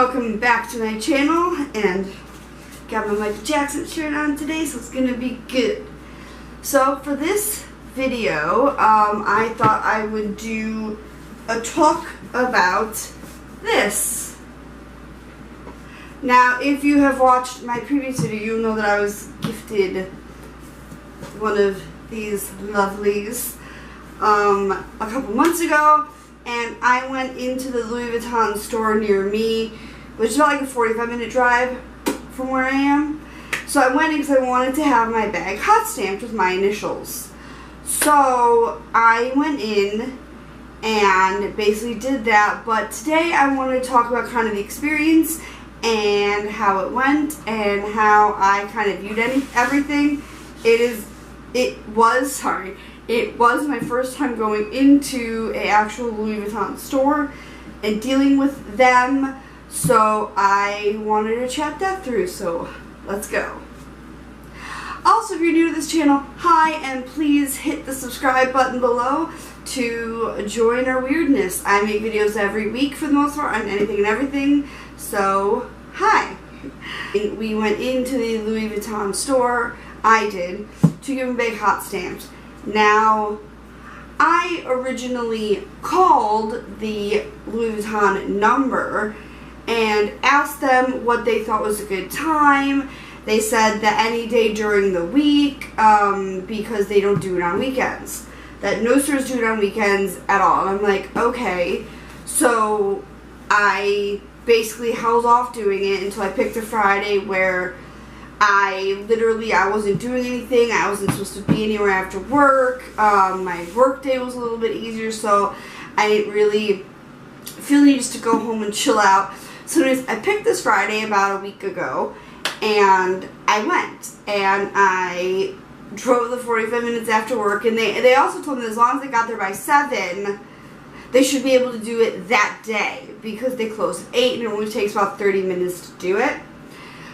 welcome back to my channel, and got my Michael Jackson shirt on today, so it's gonna be good. So for this video, I thought I would do a talk about this. Now, if you have watched my previous video, you'll know that I was gifted one of these lovelies a couple months ago, and I went into the Louis Vuitton store near me, which is about like a 45-minute drive from where I am. So I went in because I wanted to have my bag hot stamped with my initials. So I went in and basically did that, but today I wanted to talk about kind of the experience and how it went and how I kind of viewed everything. It was my first time going into an actual Louis Vuitton store and dealing with them, so I wanted to chat that through, so let's go. Also, if you're new to this channel, hi, and please hit the subscribe button below to join our weirdness. I make videos every week for the most part on anything and everything, so hi. We went into the Louis Vuitton store, I did, to give them big hot stamps. Now, I originally called the Louis Vuitton number and asked them what they thought was a good time. They said that any day during the week, because they don't do it on weekends. That no stores do it on weekends at all. And I'm like, okay. So I basically held off doing it until I picked a Friday where I wasn't doing anything. I wasn't supposed to be anywhere after work. My work day was a little bit easier, so I didn't really feel the need just to go home and chill out. So anyways, I picked this Friday about a week ago, and I went, and I drove the 45 minutes after work, and they also told me that as long as I got there by 7, they should be able to do it that day, because they close at 8, and it only takes about 30 minutes to do it.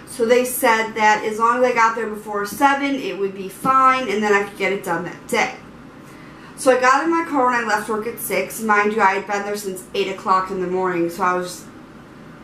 So they said that as long as I got there before 7, it would be fine, and then I could get it done that day. So I got in my car when I left work at 6. Mind you, I had been there since 8 o'clock in the morning, so I was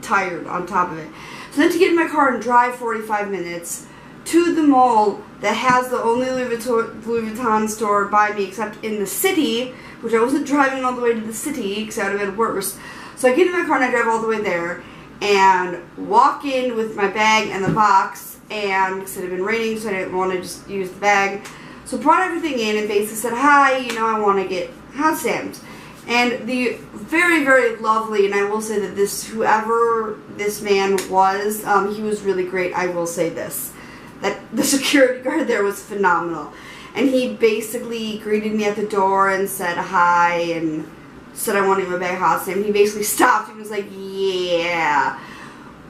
tired on top of it. So then to get in my car and drive 45 minutes to the mall that has the only Louis Vuitton store by me except in the city, which I wasn't driving all the way to the city because that would have been worse. So I get in my car and I drive all the way there and walk in with my bag and the box, and because it had been raining, so I didn't want to just use the bag. So brought everything in and basically said, hi, I want to get hot stamped. And the very, very lovely, and I will say that whoever this man was, he was really great, I will say this. That the security guard there was phenomenal. And he basically greeted me at the door and said hi and said I wanted my bag hot stamped. He basically stopped and was like, yeah,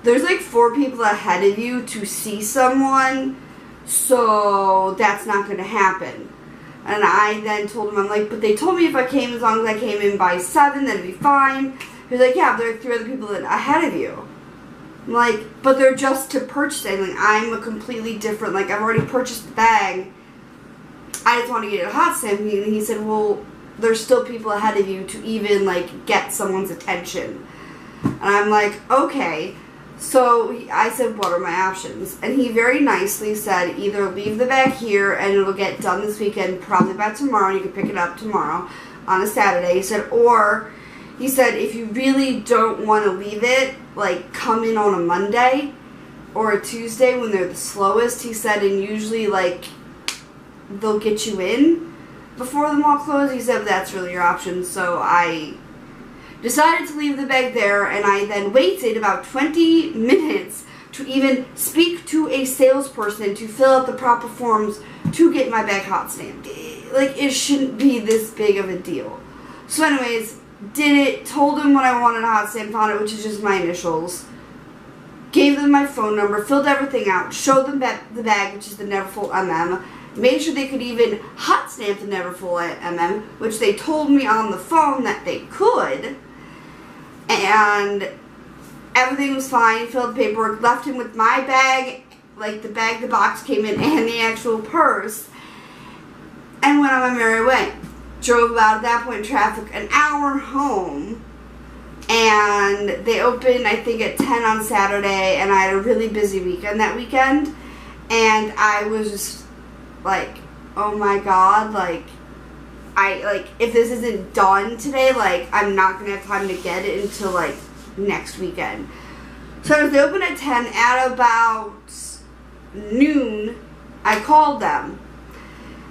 there's like 4 people ahead of you to see someone, so that's not going to happen. And I then told him, I'm like, but they told me if I came, as long as I came in by 7, that'd be fine. He was like, yeah, there are 3 other people ahead of you. I'm like, but they're just to purchase it. Like, I'm a completely different, like, I've already purchased the bag. I just want to get it a hot stamp. And he said, well, there's still people ahead of you to even, like, get someone's attention. And I'm like, okay. So I said, what are my options? And he very nicely said, either leave the bag here and it'll get done this weekend, probably by tomorrow, and you can pick it up tomorrow on a Saturday. He said, or, he said, if you really don't want to leave it, like, come in on a Monday or a Tuesday when they're the slowest, he said, and usually, like, they'll get you in before the mall closes. He said, that's really your option. So I decided to leave the bag there, and I then waited about 20 minutes to even speak to a salesperson to fill out the proper forms to get my bag hot stamped. Like, it shouldn't be this big of a deal. So anyways, did it, told them what I wanted a hot stamp on it, which is just my initials. Gave them my phone number, filled everything out, showed them the bag, which is the Neverfull MM. Made sure they could even hot stamp the Neverfull MM, which they told me on the phone that they could. And everything was fine, filled the paperwork, left him with my bag, like the bag the box came in, and the actual purse, and went on my merry way. Drove about, at that point in traffic, an hour home And they opened, I think, at 10 on Saturday, and I had a really busy weekend that weekend. And I was just like, oh my god, like, if this isn't done today, like, I'm not going to have time to get it until, like, next weekend. So they opened at 10. At about noon, I called them.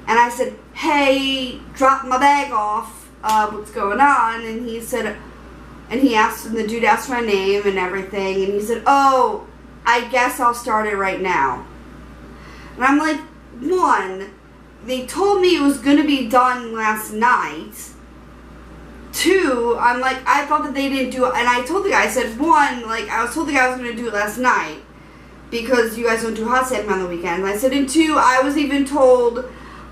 And I said, hey, drop my bag off. What's going on? And he said, and the dude asked my name and everything. And he said, oh, I guess I'll start it right now. And I'm like, one, they told me it was going to be done last night. Two, I'm like, I thought that they didn't do it. And I told the guy, I said, one, like, I was told the guy I was going to do it last night because you guys don't do hot stamping on the weekends. And I said, and two, I was even told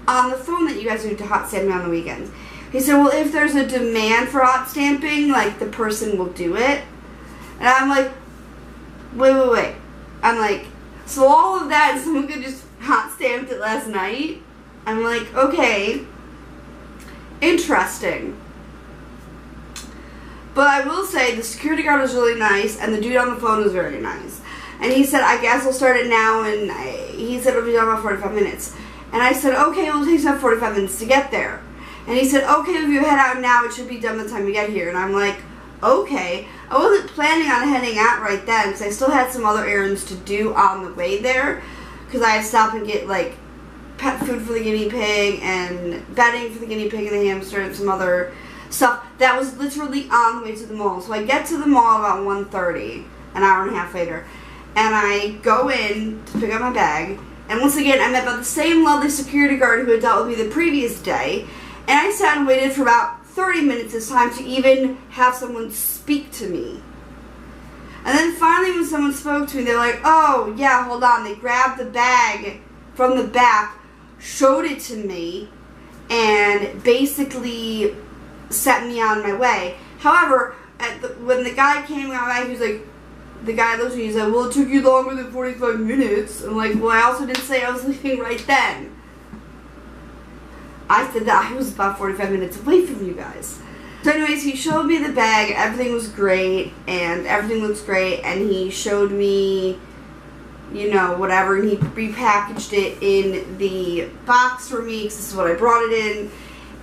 on the phone that you guys don't do hot stamping on the weekends. He said, well, if there's a demand for hot stamping, like, the person will do it. And I'm like, wait. I'm like, so all of that, someone could just hot stamped it last night? I'm like, okay, interesting. But I will say the security guard was really nice, and the dude on the phone was very nice. And he said, I guess I'll start it now, and he said it'll be done about 45 minutes. And I said, okay, well, it takes about 45 minutes to get there. And he said, okay, if you head out now, it should be done by the time you get here. And I'm like, okay. I wasn't planning on heading out right then, because I still had some other errands to do on the way there. Because I had to stop and get, like, pet food for the guinea pig, and bedding for the guinea pig and the hamster, and some other stuff that was literally on the way to the mall. So I get to the mall about 1:30, an hour and a half later, and I go in to pick up my bag, and once again I met by the same lovely security guard who had dealt with me the previous day, and I sat and waited for about 30 minutes this time to even have someone speak to me. And then finally when someone spoke to me, they're like, oh yeah, hold on. They grabbed the bag from the back, showed it to me, and basically set me on my way. However, when the guy came out, he was like, the guy looks at me, he's like, well, it took you longer than 45 minutes. I'm like, well, I also didn't say I was leaving right then. I said that I was about 45 minutes away from you guys. So anyways, he showed me the bag, everything was great, and everything looks great, and he showed me, you know, whatever, and he repackaged it in the box for me, because this is what I brought it in,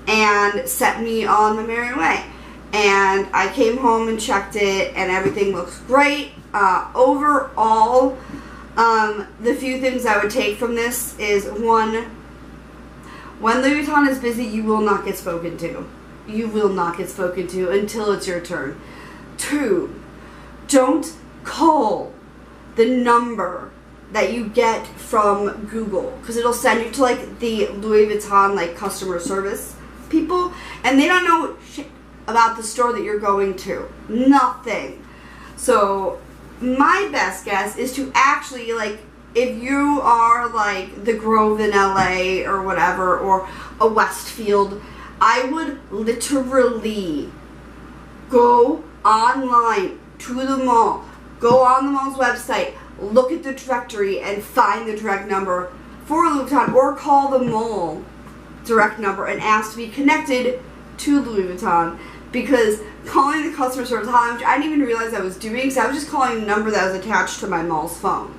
and set me on my merry way. And I came home and checked it, and everything looks great. Overall, the few things I would take from this is, one, when Louis Vuitton is busy, you will not get spoken to. You will not get spoken to until it's your turn. Two, don't call the number that you get from Google, because it'll send you to, like, the Louis Vuitton, like, customer service people, and they don't know shit about the store that you're going to. Nothing. So my best guess is to actually, like, if you are like the Grove in LA or whatever, or a Westfield, I would literally go online to the mall, go on the mall's website, look at the directory, and find the direct number for Louis Vuitton, or call the mall direct number and ask to be connected to Louis Vuitton. Because calling the customer service hotline, which I didn't even realize I was doing, because I was just calling the number that was attached to my mall's phone.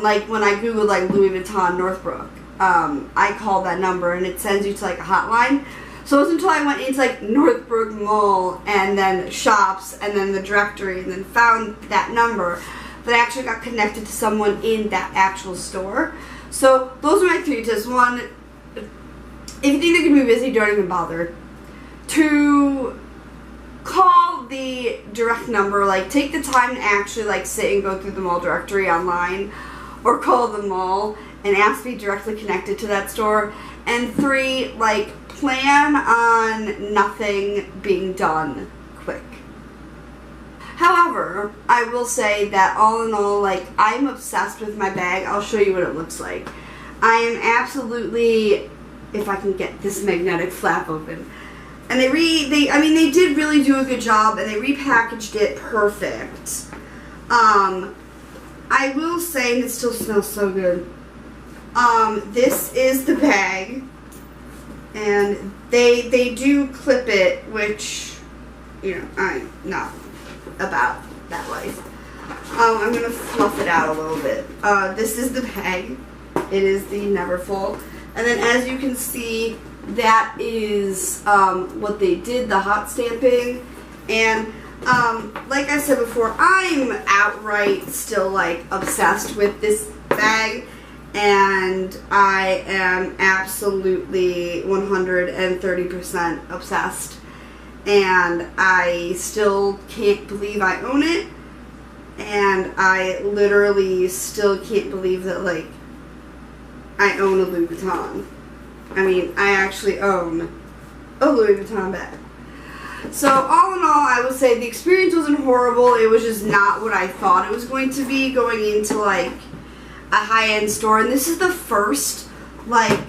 Like when I googled like Louis Vuitton Northbrook, I called that number and it sends you to like a hotline. So it wasn't until I went into like Northbrook Mall and then shops and then the directory and then found that number that I actually got connected to someone in that actual store. So those are my 3 tips. 1, if you think they're going to be busy, don't even bother. 2, call the direct number. Like, take the time to actually like sit and go through the mall directory online, or call the mall and ask to be directly connected to that store. And 3, like, plan on nothing being done quick. However, I will say that all in all, like, I'm obsessed with my bag. I'll show you what it looks like. I am absolutely, if I can get this magnetic flap open. And they did really do a good job, and they repackaged it perfect. I will say, and it still smells so good, this is the bag, and they do clip it, which, you know, I'm not about that life. I'm going to fluff it out a little bit. This is the bag. It is the Neverfull. And then as you can see, that is what they did, the hot stamping. And like I said before, I'm outright still like obsessed with this bag. And I am absolutely 130% obsessed. And I still can't believe I own it. And I literally still can't believe that, like, I own a Louis Vuitton. I mean, I actually own a Louis Vuitton bag. So, all in all, I would say the experience wasn't horrible. It was just not what I thought it was going to be going into, like, a high-end store. And this is the first, like,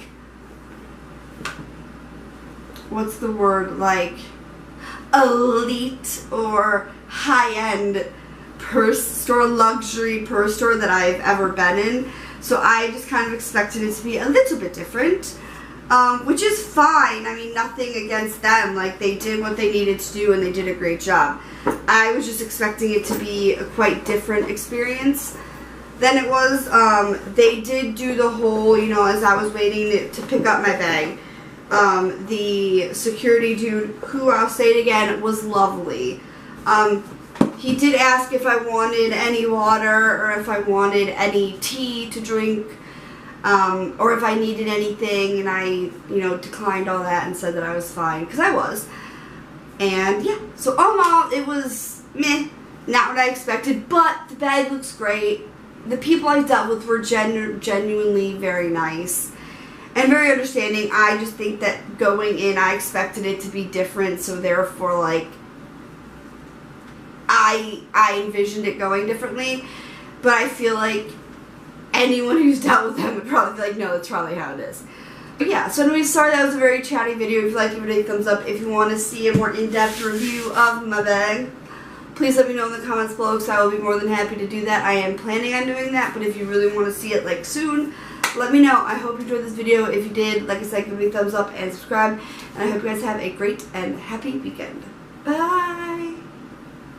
what's the word, like, elite or high-end purse store, luxury purse store that I've ever been in. So I just kind of expected it to be a little bit different, which is fine. I mean, nothing against them. Like, they did what they needed to do and they did a great job. I was just expecting it to be a quite different experience than it was. They did do the whole, you know, as I was waiting to pick up my bag, the security dude, who, I'll say it again, was lovely. He did ask if I wanted any water or if I wanted any tea to drink, or if I needed anything, and I, you know, declined all that and said that I was fine, because I was. And yeah, so all in all, it was meh, not what I expected, but the bag looks great. The people I dealt with were genuinely very nice and very understanding. I just think that going in, I expected it to be different, so therefore, like, I envisioned it going differently, but I feel like anyone who's dealt with them would probably be like, no, that's probably how it is. But yeah, so anyways, sorry that was a very chatty video. If you like it, give it a thumbs up. If you want to see a more in-depth review of my bag, please let me know in the comments below, because I will be more than happy to do that. I am planning on doing that, but if you really want to see it, like, soon, let me know. I hope you enjoyed this video. If you did, like I said, give me a thumbs up and subscribe, and I hope you guys have a great and happy weekend. Bye!